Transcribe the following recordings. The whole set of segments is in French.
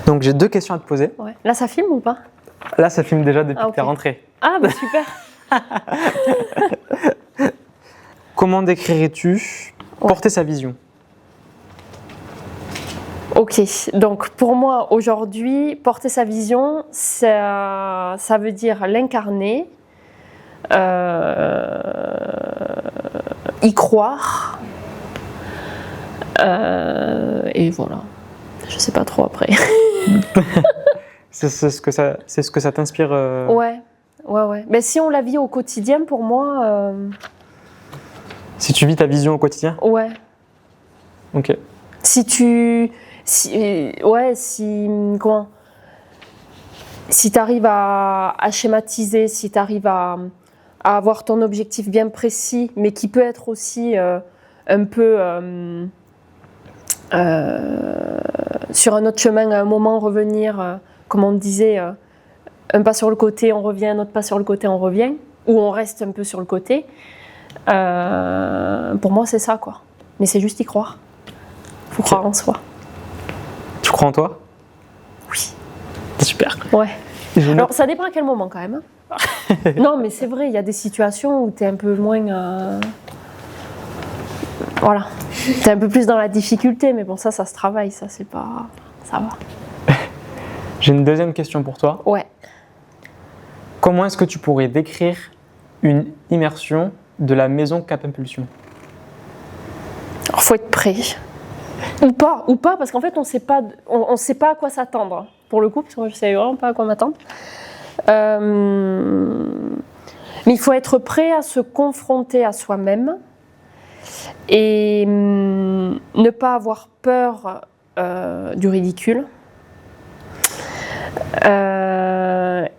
Donc j'ai 2 questions à te poser. Ouais. Là, ça filme ou pas? Là, ça filme déjà depuis Ah, que tu es rentrée. Ah, bah super. Comment décrirais-tu porter sa vision? Ok, donc pour moi, aujourd'hui, porter sa vision, ça veut dire l'incarner, y croire, et voilà. Je sais pas trop après. C'est ce que ça t'inspire Ouais. Mais si on la vit au quotidien, pour moi, Si tu vis ta vision au quotidien? ouais. Ok. Si tu arrives à schématiser, si tu arrives à avoir ton objectif bien précis, mais qui peut être aussi un peu sur un autre chemin, à un moment revenir, comme on disait, un pas sur le côté, on revient, un autre pas sur le côté, on revient, ou on reste un peu sur le côté. Pour moi, c'est ça, quoi. Mais c'est juste y croire. Faut croire en soi. Tu crois en toi? Oui. Super. Ouais. Alors, ça dépend à quel moment, quand même. Non, mais c'est vrai, il y a des situations où tu es un peu moins... Voilà. Tu es un peu plus dans la difficulté, mais bon, ça se travaille, ça, c'est pas... Ça va. J'ai une deuxième question pour toi. Ouais. Comment est-ce que tu pourrais décrire une immersion de la maison Cap Impulsion? Alors, faut être prêt. Ou pas, parce qu'en fait, on sait pas à quoi s'attendre. Pour le coup, parce que moi, je sais vraiment pas à quoi m'attendre. Mais il faut être prêt à se confronter à soi-même et ne pas avoir peur du ridicule.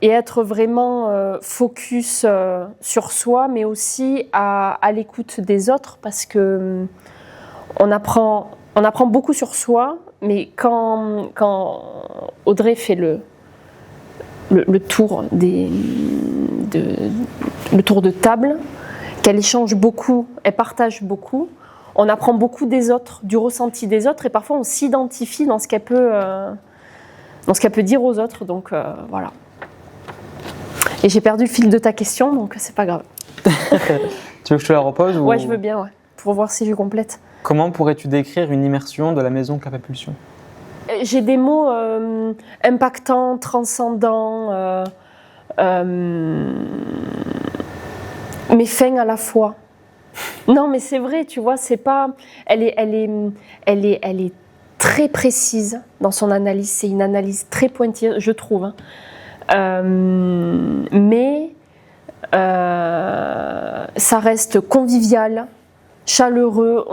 Et être vraiment focus sur soi, mais aussi à l'écoute des autres, parce que on apprend beaucoup sur soi, mais quand Audrey fait le tour le tour de table, qu'elle échange beaucoup, elle partage beaucoup, on apprend beaucoup des autres, du ressenti des autres, et parfois on s'identifie dans ce qu'elle peut dire aux autres, donc voilà. Et j'ai perdu le fil de ta question, donc c'est pas grave. Tu veux que je te la repose ou... Ouais, je veux bien, ouais, pour voir si je complète. Comment pourrais-tu décrire une immersion de la maison Cap Impulsion? J'ai des mots impactants, transcendants, mais fins à la fois. Non, mais c'est vrai, tu vois, c'est pas. Elle est très précise dans son analyse. C'est une analyse très pointilleuse, je trouve. Mais ça reste convivial, chaleureux.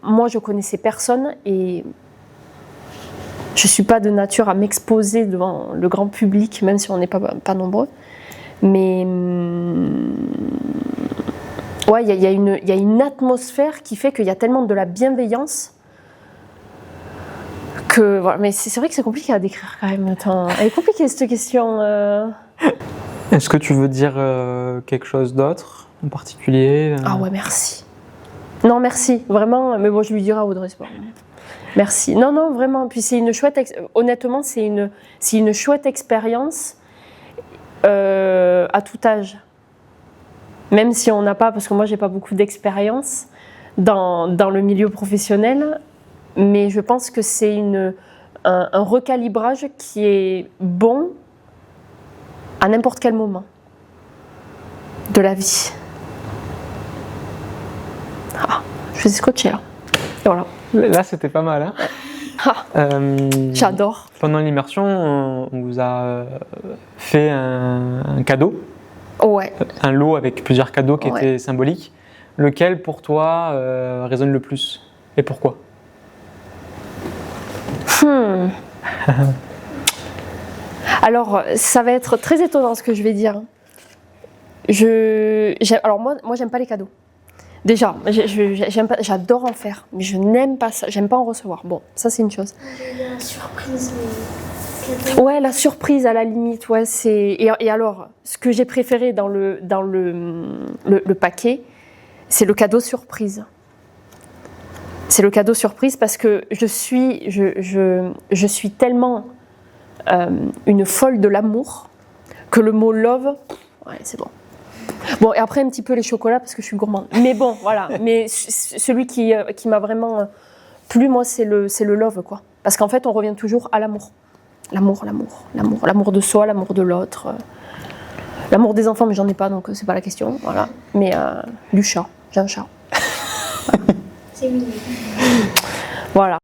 Moi, je connaissais personne et je ne suis pas de nature à m'exposer devant le grand public, même si on n'est pas nombreux. Mais ouais, il y a une atmosphère qui fait qu'il y a tellement de la bienveillance que voilà. Mais c'est vrai que c'est compliqué à décrire quand même. Attends, elle est compliquée cette question. Est-ce que tu veux dire quelque chose d'autre en particulier? Ah ouais, merci. Non, merci, vraiment. Mais bon, je lui dirai à Audrey, c'est pas grave. Merci. Non, vraiment. Puis c'est une chouette. Honnêtement, c'est une chouette expérience à tout âge. Même si on n'a pas, parce que moi, j'ai pas beaucoup d'expérience dans le milieu professionnel, mais je pense que c'est un recalibrage qui est bon à n'importe quel moment de la vie. Ah, je suis scotchée là. Et voilà. Là, c'était pas mal. Hein. J'adore. Pendant l'immersion, on vous a fait un cadeau. Ouais. Un lot avec plusieurs cadeaux qui étaient symboliques. Lequel, pour toi, résonne le plus? Et pourquoi? Alors, ça va être très étonnant ce que je vais dire. Alors moi, j'aime pas les cadeaux. Déjà, j'adore en faire, mais je n'aime pas ça. J'aime pas en recevoir. Bon, ça c'est une chose. La surprise. Ouais, la surprise à la limite. Ouais, et alors, ce que j'ai préféré dans le paquet, c'est le cadeau surprise. C'est le cadeau surprise parce que je suis tellement une folle de l'amour, que le mot love, ouais, c'est bon. Bon, et après un petit peu les chocolats parce que je suis gourmande. Mais bon, voilà. Mais celui qui m'a vraiment plu, moi, c'est le love, quoi. Parce qu'en fait, on revient toujours à l'amour. L'amour de soi, l'amour de l'autre. L'amour des enfants, mais j'en ai pas, donc c'est pas la question. Voilà. Mais du chat, j'ai un chat. C'est mignon. Voilà.